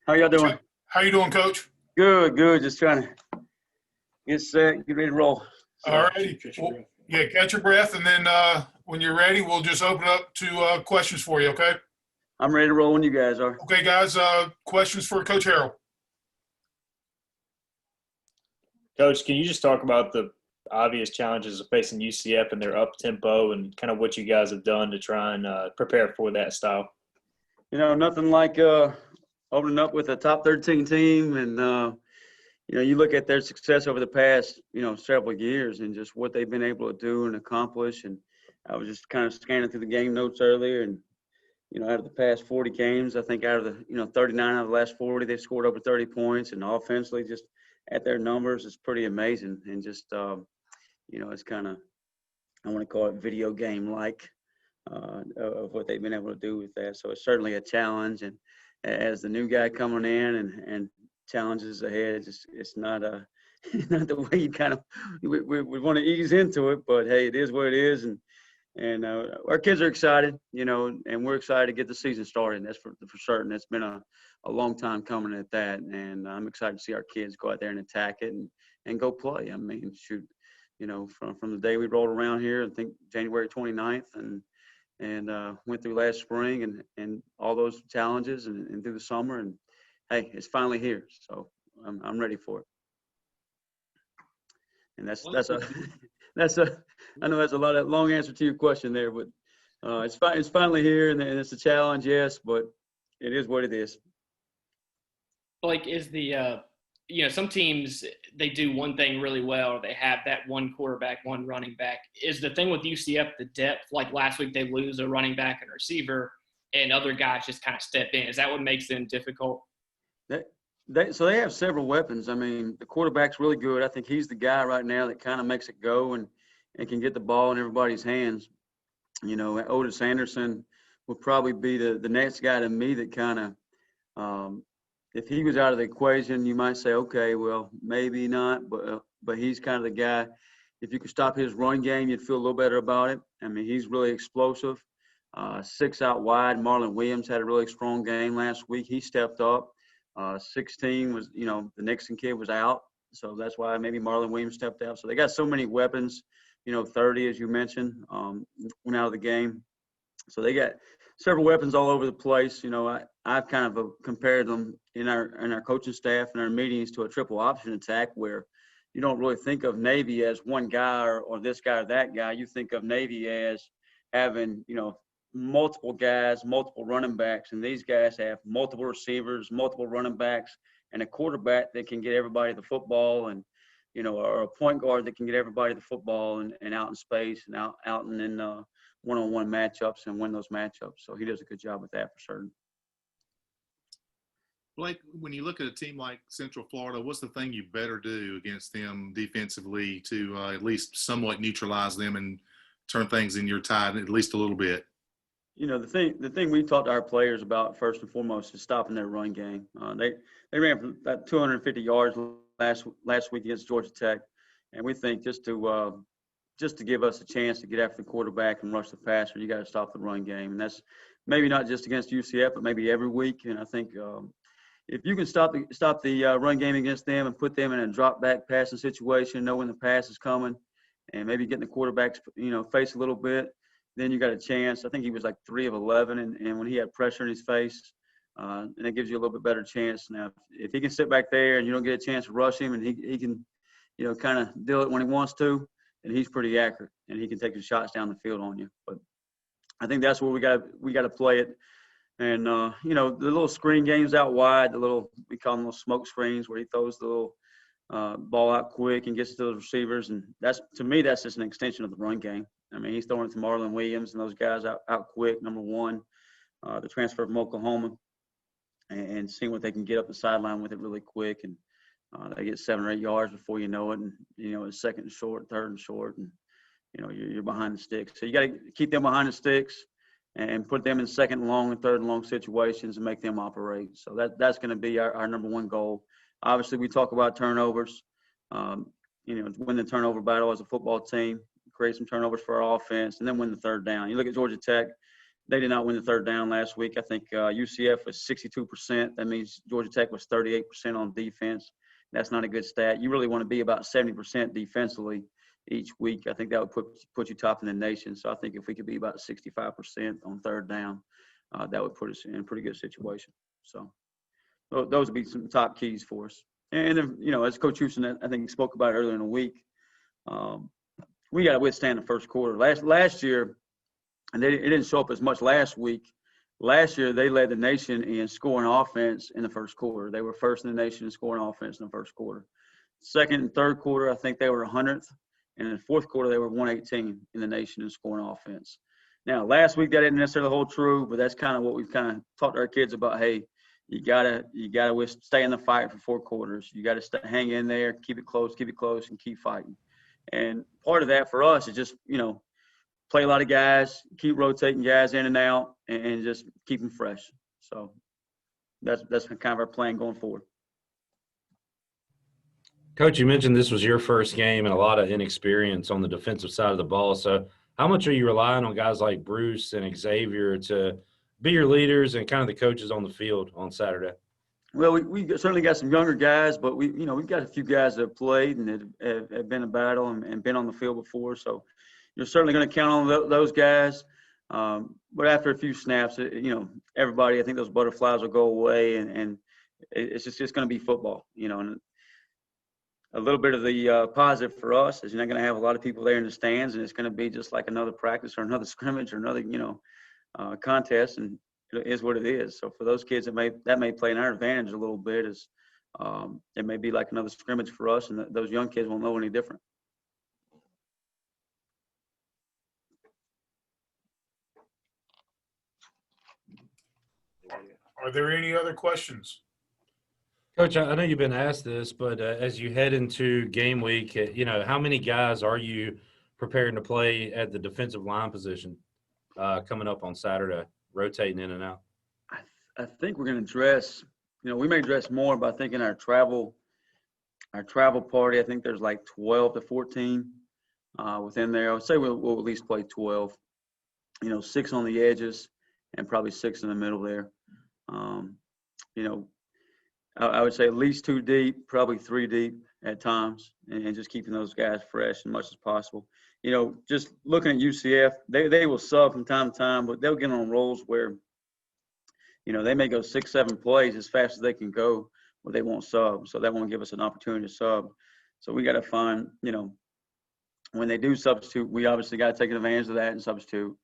How y'all doing? How you doing, Coach? Good, good. Just trying to get set, get ready to roll. All So, righty. Well, yeah, catch your breath, and then when you're ready, we'll just open up to questions for you, okay? I'm ready to roll when you guys are. Okay, guys, questions for Coach Harrell. Coach, can you just talk about the obvious challenges of facing UCF and their up-tempo and kind of what you guys have done to try and prepare for that style? Nothing like opening up with a top 13 team. And, you look at their success over the past, several years and just what they've been able to do and accomplish. And I was just kind of scanning through the game notes earlier. And, out of the past 40 games, I think out of the, 39 out of the last 40, they've scored over 30 points. And offensively, just at their numbers, it's pretty amazing. And just, it's kind of, I want to call it video game-like of what they've been able to do with that. So it's certainly a challenge. And as the new guy coming in and challenges ahead, it's not not the way you kind of we want to ease into it. But, hey, it is what it is. And our kids are excited, and we're excited to get the season started. That's for certain. It's been a long time coming at that. And I'm excited to see our kids go out there and attack it and go play. I mean, shoot. From the day we rolled around here, I think January 29th, and went through last spring and all those challenges and through the summer, and hey, it's finally here. So I'm ready for it. And that's a I know that's a lot of long answer to your question there, but it's finally here, and it's a challenge, yes, but it is what it is. Like, is the some teams, they do one thing really well, or they have that one quarterback, one running back. Is the thing with UCF the depth? Like last week, they lose a running back and receiver, and other guys just kind of step in. Is that what makes them difficult? So they have several weapons. I mean, the quarterback's really good. I think he's the guy right now that kind of makes it go and can get the ball in everybody's hands. Otis Anderson would probably be the next guy to me that kind of if he was out of the equation, you might say, okay, well, maybe not, but he's kind of the guy. If you could stop his run game, you'd feel a little better about it. I mean, he's really explosive. 6 out wide. Marlon Williams had a really strong game last week. He stepped up. 16 was, the Nixon kid was out, so that's why maybe Marlon Williams stepped out. So they got so many weapons. 30, as you mentioned, went out of the game. So they got several weapons all over the place. I've kind of compared them in our coaching staff and our meetings to a triple option attack, where you don't really think of Navy as one guy or this guy or that guy. You think of Navy as having, multiple guys, multiple running backs, and these guys have multiple receivers, multiple running backs, and a quarterback that can get everybody the football, and or a point guard that can get everybody the football and out in space and out and in one-on-one matchups and win those matchups. So he does a good job with that for certain. Blake, when you look at a team like Central Florida, what's the thing you better do against them defensively to at least somewhat neutralize them and turn things in your tide at least a little bit? The thing we talked to our players about first and foremost is stopping their run game. They ran for about 250 yards last week against Georgia Tech, and we think just to give us a chance to get after the quarterback and rush the passer, you got to stop the run game, and that's maybe not just against UCF, but maybe every week. And I think if you can stop the run game against them and put them in a drop back passing situation, know when the pass is coming, and maybe getting the quarterback's face a little bit, then you got a chance. I think he was like 3 of 11, and when he had pressure in his face, and it gives you a little bit better chance. Now, if he can sit back there and you don't get a chance to rush him, and he can, kind of deal it when he wants to, and he's pretty accurate, and he can take his shots down the field on you. But I think that's where we got to play it. And the little screen games out wide, we call them little smoke screens, where he throws the little ball out quick and gets to those receivers, and to me that's just an extension of the run game. I mean, he's throwing it to Marlon Williams and those guys out quick. Number one, the transfer from Oklahoma, and seeing what they can get up the sideline with it really quick, and they get 7 or 8 yards before you know it, and it's second and short, third and short, and you're behind the sticks. So you got to keep them behind the sticks and put them in second and long and third and long situations and make them operate. So that's going to be our number one goal. Obviously, we talk about turnovers. Win the turnover battle as a football team, create some turnovers for our offense, and then win the third down. You look at Georgia Tech, they did not win the third down last week. I think UCF was 62%. That means Georgia Tech was 38% on defense. That's not a good stat. You really want to be about 70% defensively each week. I think that would put you top in the nation. So I think if we could be about 65% on third down, that would put us in a pretty good situation. So those would be some top keys for us. And then, as Coach Houston, I think, spoke about earlier in the week, we got to withstand the first quarter. Last year, and it didn't show up as much last week. Last year, they led the nation in scoring offense in the first quarter. They were first in the nation in scoring offense in the first quarter. Second and third quarter, I think they were 100th. And in the fourth quarter, they were 118 in the nation in scoring offense. Now, last week, that didn't necessarily hold true, but that's kind of what we've kind of taught our kids about. Hey, you gotta stay in the fight for 4 quarters. You got to hang in there, keep it close, and keep fighting. And part of that for us is just, play a lot of guys, keep rotating guys in and out, and just keep them fresh. So that's kind of our plan going forward. Coach, you mentioned this was your first game and a lot of inexperience on the defensive side of the ball. So how much are you relying on guys like Bruce and Xavier to be your leaders and kind of the coaches on the field on Saturday? Well, we certainly got some younger guys, but we've got a few guys that have played and that have been in battle and been on the field before. So you're certainly going to count on those guys. But after a few snaps, everybody, I think those butterflies will go away, and it's just going to be football, And a little bit of the positive for us is you're not going to have a lot of people there in the stands, and it's going to be just like another practice or another scrimmage or another, contest, and it is what it is. So for those kids, that may play in our advantage a little bit. Is it may be like another scrimmage for us, and those young kids won't know any different. Are there any other questions? Coach, I know you've been asked this, but as you head into game week, how many guys are you preparing to play at the defensive line position coming up on Saturday, rotating in and out? I think we're going to dress, we may dress more, but I think in our travel party, I think there's like 12 to 14 within there. I would say we'll at least play 12, 6 on the edges and probably 6 in the middle there. I would say at least 2 deep, probably 3 deep at times, and just keeping those guys fresh as much as possible. Just looking at UCF, they will sub from time to time, but they'll get on rolls where, they may go 6, 7 plays as fast as they can go, but they won't sub. So that won't give us an opportunity to sub. So we got to find, when they do substitute, we obviously got to take advantage of that and substitute.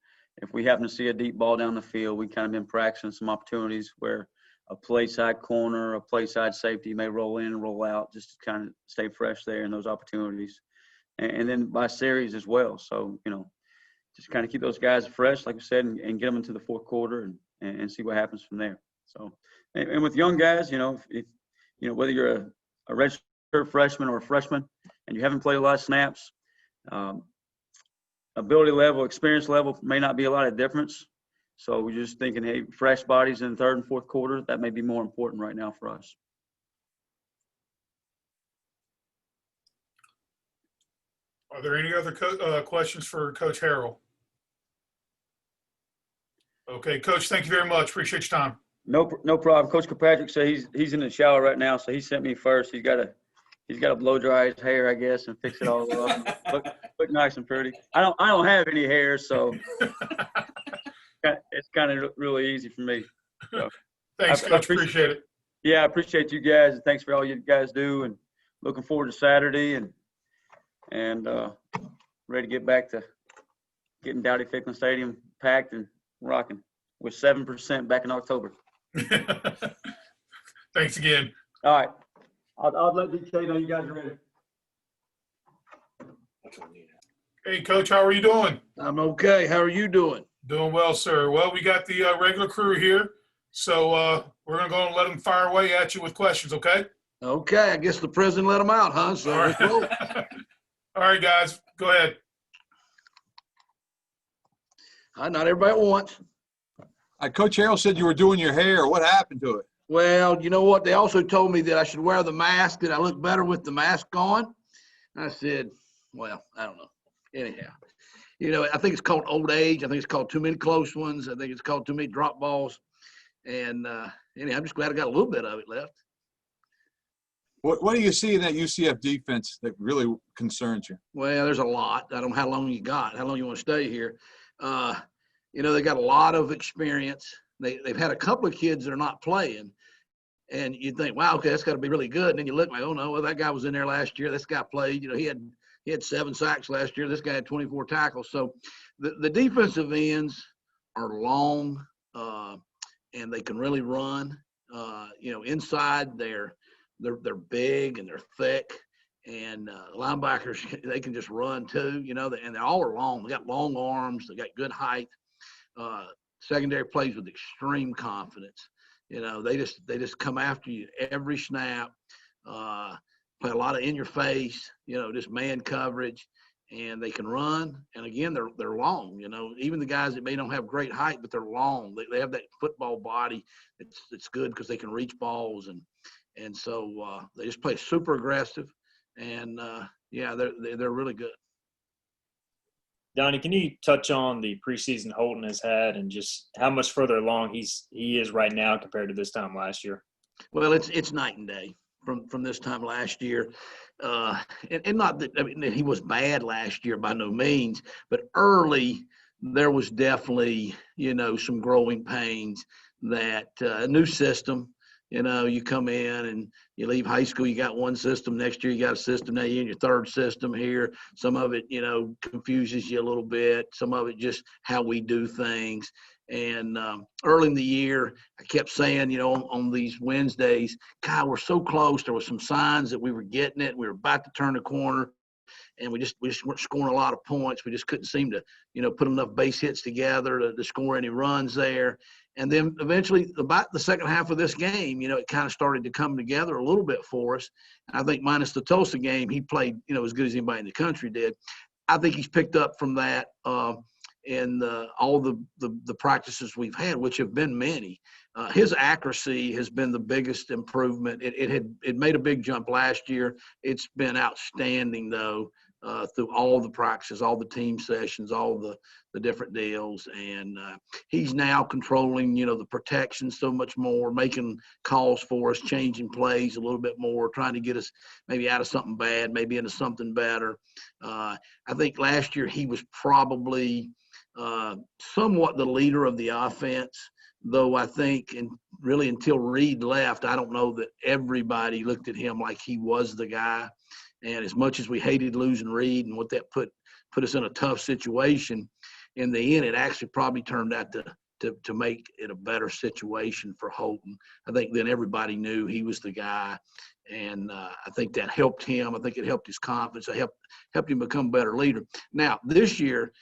If we happen to see a deep ball down the field, we kind of been practicing some opportunities where a play side corner, a play side safety may roll in and roll out just to kind of stay fresh there in those opportunities. And then by series as well. So, just kind of keep those guys fresh, like I said, and get them into the fourth quarter and see what happens from there. So, and with young guys, if whether you're a redshirt freshman or a freshman and you haven't played a lot of snaps, ability level, experience level may not be a lot of difference. So we're just thinking, hey, fresh bodies in the third and fourth quarter, that may be more important right now for us. Are there any other questions for Coach Harrell? Okay, Coach, thank you very much. Appreciate your time. No problem. Coach Kirkpatrick said he's in the shower right now, so he sent me first. He's got to blow dry his hair, I guess, and fix it all up. Look nice and pretty. I don't have any hair, so it's kind of really easy for me. So, Thanks, Coach. Appreciate it. Yeah, I appreciate you guys, and thanks for all you guys do. And looking forward to Saturday, and ready to get back to getting Dowdy Ficklen Stadium packed and rocking with 7% back in October. Thanks again. All right. I'll let DK know you guys are ready. Hey, Coach, how are you doing? I'm okay. How are you doing? Doing well, sir. Well, we got the regular crew here, so we're going to go and let them fire away at you with questions, okay? Okay. I guess the president let them out, huh? So let's go. All right, guys, go ahead. Not everybody at once. Coach Harrell said you were doing your hair. What happened to it? Well, you know what? They also told me that I should wear the mask, that I look better with the mask on. I said, well, I don't know. Anyhow, I think it's called old age. I think it's called too many close ones. I think it's called too many drop balls. And anyway, I'm just glad I got a little bit of it left. What do you see in that UCF defense that really concerns you? Well, there's a lot. I don't know how long you got, how long you want to stay here. They got a lot of experience. They've had a couple of kids that are not playing. And you think, wow, okay, that's got to be really good. And then you look like, oh, no, well, that guy was in there last year. This guy played. He had 7 sacks last year. This guy had 24 tackles. So the defensive ends are long, and they can really run. Inside they're big and they're thick. And linebackers, they can just run too, and they all are long. They got long arms. They got good height. Secondary plays with extreme confidence. They just come after you every snap. Play a lot of in your face. Just man coverage, and they can run. And again, they're long. Even the guys that may not have great height, but they're long. They have that football body. It's good because they can reach balls, and so they just play super aggressive. And they're really good. Donnie, can you touch on the preseason Holton has had and just how much further along he is right now compared to this time last year? Well, it's night and day from this time last year. And not that he was bad last year by no means, but early there was definitely, some growing pains that a new system. You come in and you leave high school, you got one system. Next year, you got a system. Now you're in your third system here. Some of it, confuses you a little bit. Some of it just how we do things. And early in the year, I kept saying, on these Wednesdays, God, we're so close. There were some signs that we were getting it. We were about to turn the corner. And we just weren't scoring a lot of points. We just couldn't seem to, put enough base hits together to score any runs there. And then eventually, about the second half of this game, it kind of started to come together a little bit for us. And I think minus the Tulsa game, he played, as good as anybody in the country did. I think he's picked up from that in all the practices we've had, which have been many. His accuracy has been the biggest improvement. It made a big jump last year. It's been outstanding, though, through all the practices, all the team sessions, all the different deals. And he's now controlling, the protection so much more, making calls for us, changing plays a little bit more, trying to get us maybe out of something bad, maybe into something better. I think last year he was probably somewhat the leader of the offense, though I think really until Reed left, I don't know that everybody looked at him like he was the guy. And as much as we hated losing Reed and what that put us in a tough situation, in the end, it actually probably turned out to make it a better situation for Holton. I think then everybody knew he was the guy, and I think that helped him. I think it helped his confidence. It helped him become a better leader. Now, this year,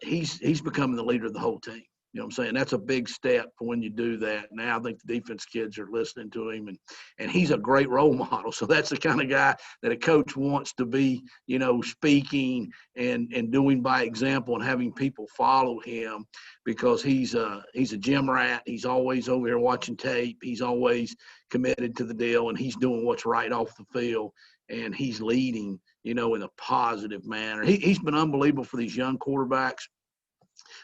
he's becoming the leader of the whole team. You know what I'm saying? That's a big step for when you do that. Now I think the defense kids are listening to him, and he's a great role model. So that's the kind of guy that a coach wants to be, speaking and doing by example and having people follow him, because he's a gym rat. He's always over here watching tape. He's always committed to the deal, and he's doing what's right off the field, and he's leading, in a positive manner. He's been unbelievable for these young quarterbacks.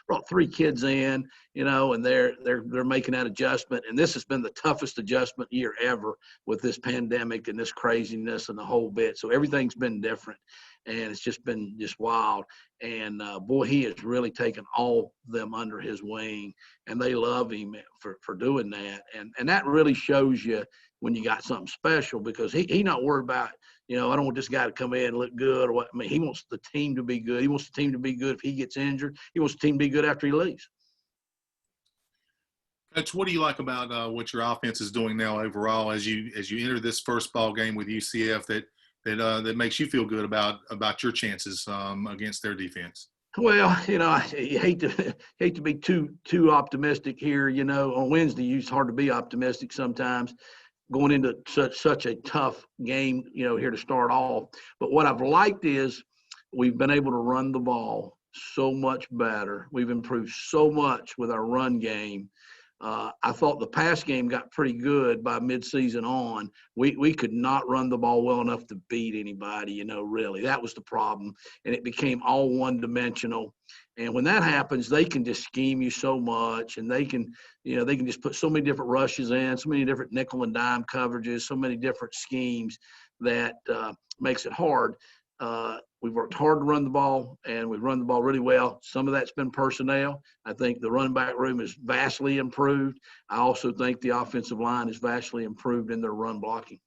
Brought 3 kids in, and they're making that adjustment. And this has been the toughest adjustment year ever with this pandemic and this craziness and the whole bit. So everything's been different, and it's just been wild. And boy, he has really taken all of them under his wing, and they love him for doing that. And that really shows you when you got something special, because he not worried about, I don't want this guy to come in and look good or what. I mean, he wants the team to be good. He wants the team to be good if he gets injured. He wants the team to be good after he leaves. Coach, what do you like about what your offense is doing now overall as you enter this first ball game with UCF that makes you feel good about your chances against their defense? Well, I hate to be too optimistic here. On Wednesday, it's hard to be optimistic sometimes, going into such a tough game, here to start off. But what I've liked is we've been able to run the ball so much better. We've improved so much with our run game. I thought the pass game got pretty good by midseason on. We could not run the ball well enough to beat anybody, really. That was the problem. And it became all one-dimensional. And when that happens, they can just scheme you so much, and they can just put so many different rushes in, so many different nickel and dime coverages, so many different schemes that makes it hard. We've worked hard to run the ball, and we've run the ball really well. Some of that's been personnel. I think the running back room is vastly improved. I also think the offensive line is vastly improved in their run blocking.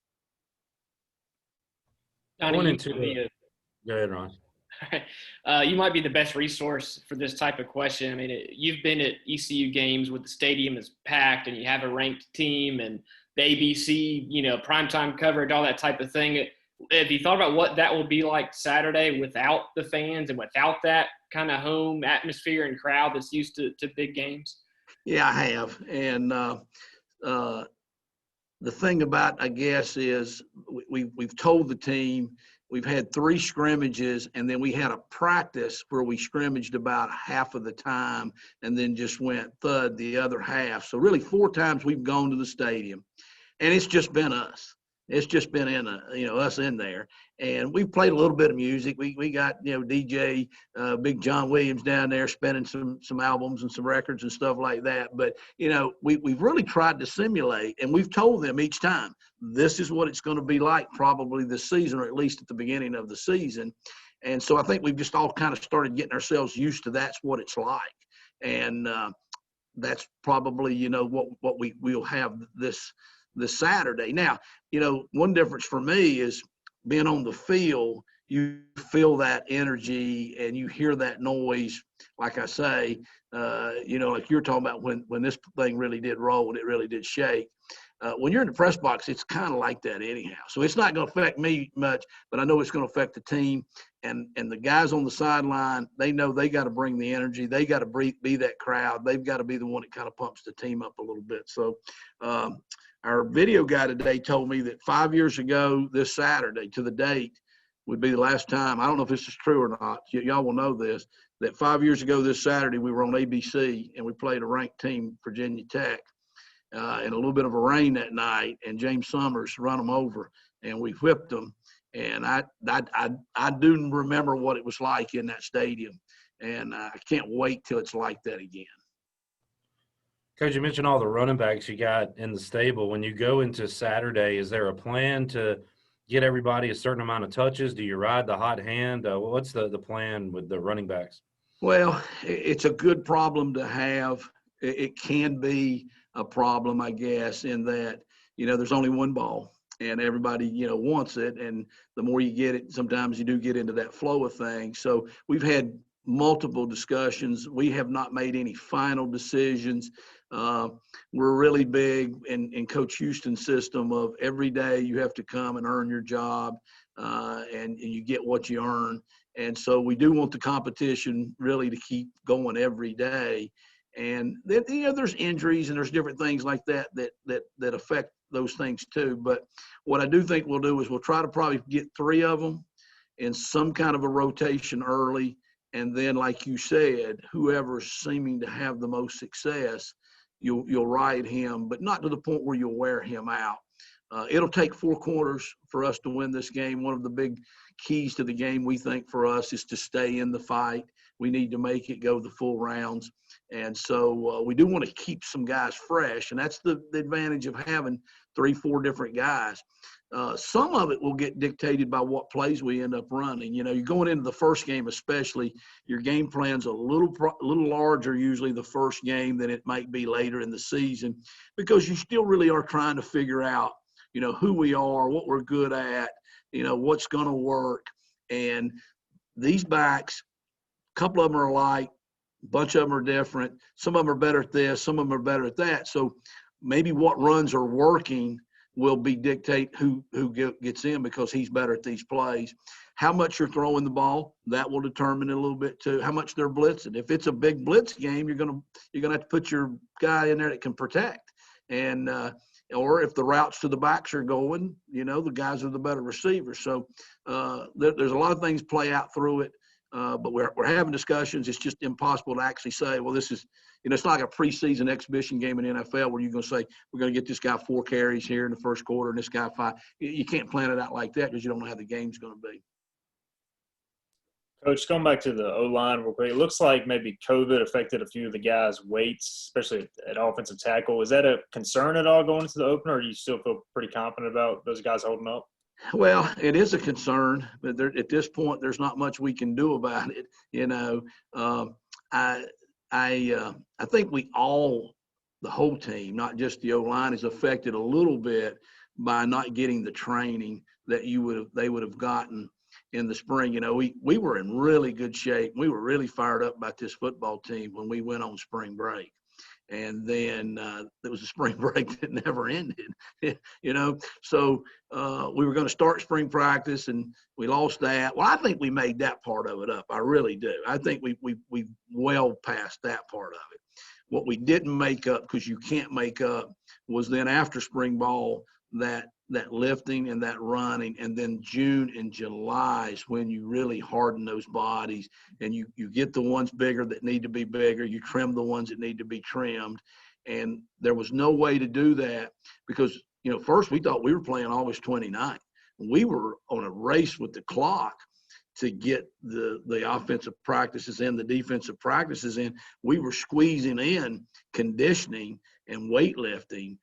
Donnie, Go ahead, Ron. you might be the best resource for this type of question. I mean, you've been at ECU games with the stadium is packed and you have a ranked team and the ABC, primetime coverage, all that type of thing. Have you thought about what that will be like Saturday without the fans and without that kind of home atmosphere and crowd that's used to big games? Yeah, I have. And the thing about, I guess, is we've told the team we've had 3 scrimmages, and then we had a practice where we scrimmaged about half of the time and then just went thud the other half. So really 4 times we've gone to the stadium, and it's just been us. It's just been us in there, and we played a little bit of music. We got DJ Big John Williams down there spinning some albums and some records and stuff like that. But we've really tried to simulate, and we've told them each time this is what it's going to be like probably this season, or at least at the beginning of the season. And so I think we've just all kind of started getting ourselves used to that's what it's like, and that's probably what we'll have this Saturday. Now, one difference for me is being on the field, you feel that energy and you hear that noise. Like I say, like you're talking about when this thing really did roll and it really did shake. When you're in the press box, it's kind of like that anyhow. So it's not going to affect me much, but I know it's going to affect the team. And the guys on the sideline, they know they got to bring the energy. They got to be that crowd. They've got to be the one that kind of pumps the team up a little bit. So our video guy today told me that 5 years ago this Saturday to the date would be the last time. I don't know if this is true or not. Y'all will know this, that 5 years ago this Saturday we were on ABC and we played a ranked team, Virginia Tech, in a little bit of a rain that night, and James Summers run them over and we whipped them. And I do remember what it was like in that stadium, and I can't wait till it's like that again. Coach, you mentioned all the running backs you got in the stable. When you go into Saturday, is there a plan to get everybody a certain amount of touches? Do you ride the hot hand? What's the plan with the running backs? Well, it's a good problem to have. It can be a problem, I guess, in that, there's only one ball and everybody, wants it. And the more you get it, sometimes you do get into that flow of things. So we've had multiple discussions. We have not made any final decisions. We're really big in Coach Houston's system of every day you have to come and earn your job, and you get what you earn. And so we do want the competition really to keep going every day. And then, there's injuries and there's different things like that affect those things too. But what I do think we'll do is we'll try to probably get 3 of them in some kind of a rotation early. And then, like you said, whoever's seeming to have the most success, you'll ride him, but not to the point where you'll wear him out. It'll take 4 quarters for us to win this game. One of the big keys to the game, we think, for us is to stay in the fight. We need to make it go the full rounds. And so we do want to keep some guys fresh, and that's the advantage of having 3-4 different guys. Some of it will get dictated by what plays we end up running. You're going into the first game especially, your game plan's a little larger usually the first game than it might be later in the season, because you still really are trying to figure out, who we are, what we're good at, what's going to work. And these backs, a couple of them are alike, a bunch of them are different. Some of them are better at this, some of them are better at that. So maybe what runs are working will dictate who gets in, because he's better at these plays. How much you're throwing the ball, that will determine it a little bit too. How much they're blitzing. If it's a big blitz game, you're gonna have to put your guy in there that can protect. And or if the routes to the backs are going, the guys are the better receivers. So there's a lot of things play out through it. but we're having discussions. It's just impossible to actually say, well, this is, it's not like a preseason exhibition game in the NFL where you're going to say, we're going to get this guy 4 carries here in the first quarter and this guy 5. You can't plan it out like that because you don't know how the game's going to be. Coach, going back to the O-line real quick, it looks like maybe COVID affected a few of the guys' weights, especially at offensive tackle. Is that a concern at all going into the opener, or do you still feel pretty confident about those guys holding up? Well, it is a concern, but at this point, there's not much we can do about it. I think we all, the whole team, not just the O-line, is affected a little bit by not getting the training that they would have gotten in the spring. We were in really good shape. We were really fired up about this football team when we went on spring break. And then there was a spring break that never ended, So we were going to start spring practice and we lost that. Well, I think we made that part of it up. I really do. I think we well past that part of it. What we didn't make up, because you can't make up, was then after spring ball, that lifting and that running, and then June and July is when you really harden those bodies and you get the ones bigger that need to be bigger. You trim the ones that need to be trimmed. And there was no way to do that because, first we thought we were playing August 29th. We were on a race with the clock to get the offensive practices in, the defensive practices in. We were squeezing in conditioning and weightlifting,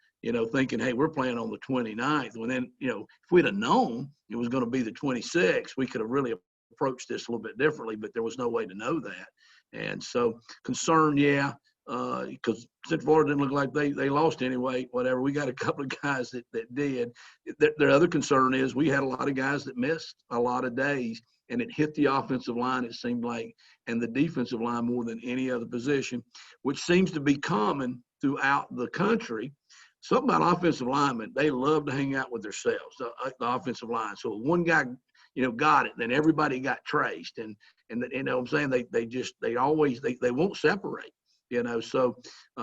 thinking, hey, we're playing on the 29th. When then, if we'd have known it was going to be the 26th, we could have really approached this a little bit differently, but there was no way to know that. And so concerned, yeah, because Central Florida didn't look like they lost anyway, whatever. We got a couple of guys that did. The other concern is we had a lot of guys that missed a lot of days, and it hit the offensive line, it seemed like, and the defensive line more than any other position, which seems to be common throughout the country. Something about offensive linemen, they love to hang out with themselves, the offensive line. So one guy, got it, then everybody got traced. And what I'm saying, they won't separate, So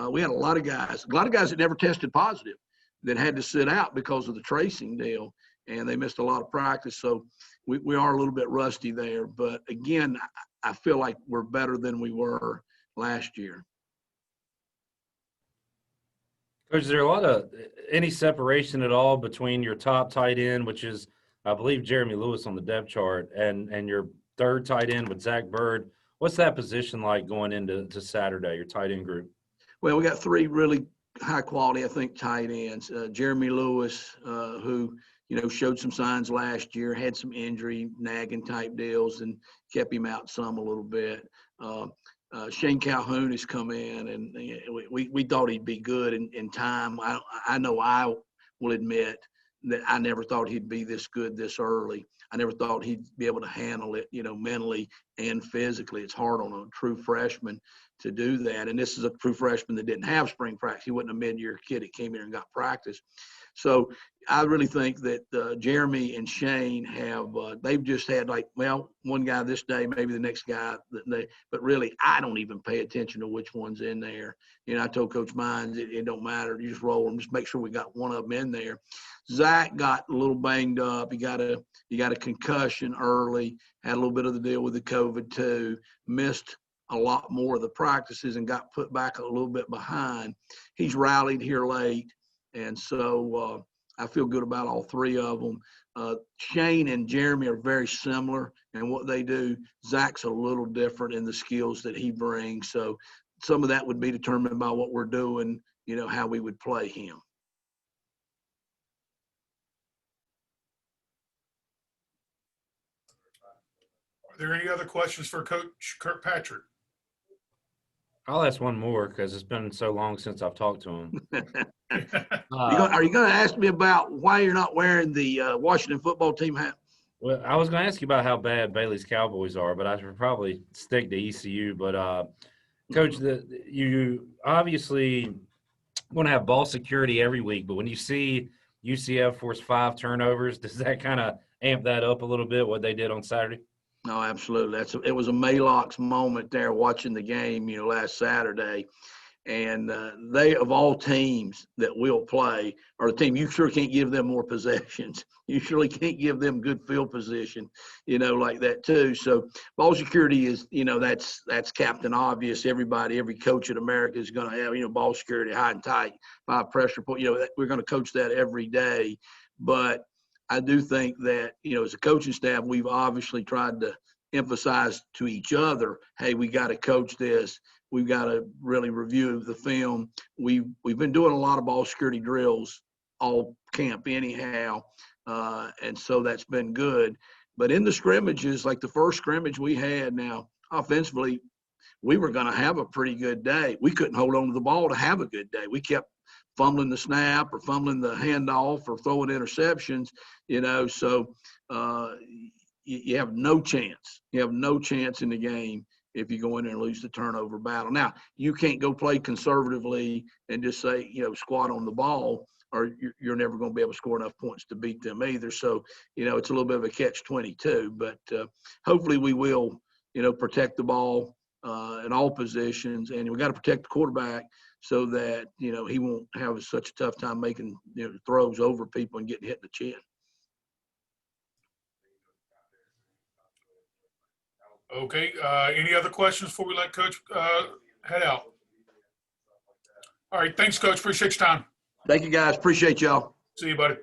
we had a lot of guys that never tested positive that had to sit out because of the tracing deal, and they missed a lot of practice. So we are a little bit rusty there. But again, I feel like we're better than we were last year. Coach, is there any separation at all between your top tight end, which is, I believe, Jeremy Lewis on the depth chart, and your third tight end with Zach Bird? What's that position like going into Saturday, your tight end group? Well, we got 3 really high quality, I think, tight ends. Jeremy Lewis, who, showed some signs last year, had some injury, nagging type deals, and kept him out some a little bit. Shane Calhoun has come in, and we thought he'd be good in time. I know I will admit that I never thought he'd be this good this early. I never thought he'd be able to handle it, mentally and physically. It's hard on a true freshman to do that. And this is a true freshman that didn't have spring practice. He wasn't a mid-year kid that came here and got practice. So I really think that Jeremy and Shane they've just had one guy this day, maybe the next guy, but really I don't even pay attention to which one's in there. I told Coach Mines, it don't matter. You just roll them. Just make sure we got one of them in there. Zach got a little banged up. He got a concussion early, had a little bit of the deal with the COVID too, missed a lot more of the practices and got put back a little bit behind. He's rallied here late. And so I feel good about all 3 of them. Shane and Jeremy are very similar in what they do. Zach's a little different in the skills that he brings. So some of that would be determined by what we're doing, how we would play him. Are there any other questions for Coach Kirkpatrick? I'll ask one more because it's been so long since I've talked to him. Are you going to ask me about why you're not wearing the Washington football team hat? Well, I was going to ask you about how bad Bailey's Cowboys are, but I should probably stick to ECU. But, Coach, you obviously want to have ball security every week, but when you see UCF force 5 turnovers, does that kind of amp that up a little bit, what they did on Saturday? No, absolutely. It was a Maalox moment there watching the game, last Saturday. And they, of all teams that will play, are a team you sure can't give them more possessions. You surely can't give them good field position, like that too. So ball security is, that's captain obvious. Everybody, every coach in America is going to have, ball security, high and tight, 5 pressure point. We're going to coach that every day. But I do think that, as a coaching staff, we've obviously tried to emphasize to each other, hey, we got to coach this. We've got to really review the film. We've been doing a lot of ball security drills all camp anyhow, and so that's been good. But in the scrimmages, like the first scrimmage we had now, offensively, we were going to have a pretty good day. We couldn't hold on to the ball to have a good day. We kept fumbling the snap or fumbling the handoff or throwing interceptions, so you have no chance. You have no chance in the game if you go in there and lose the turnover battle. Now, you can't go play conservatively and just say, squat on the ball, or you're never going to be able to score enough points to beat them either. So, it's a little bit of a catch-22. But hopefully we will, protect the ball in all positions. And we got to protect the quarterback so that, he won't have such a tough time making throws over people and getting hit in the chin. Okay. Any other questions before we let Coach head out? All right. Thanks, Coach. Appreciate your time. Thank you, guys. Appreciate y'all. See you, buddy.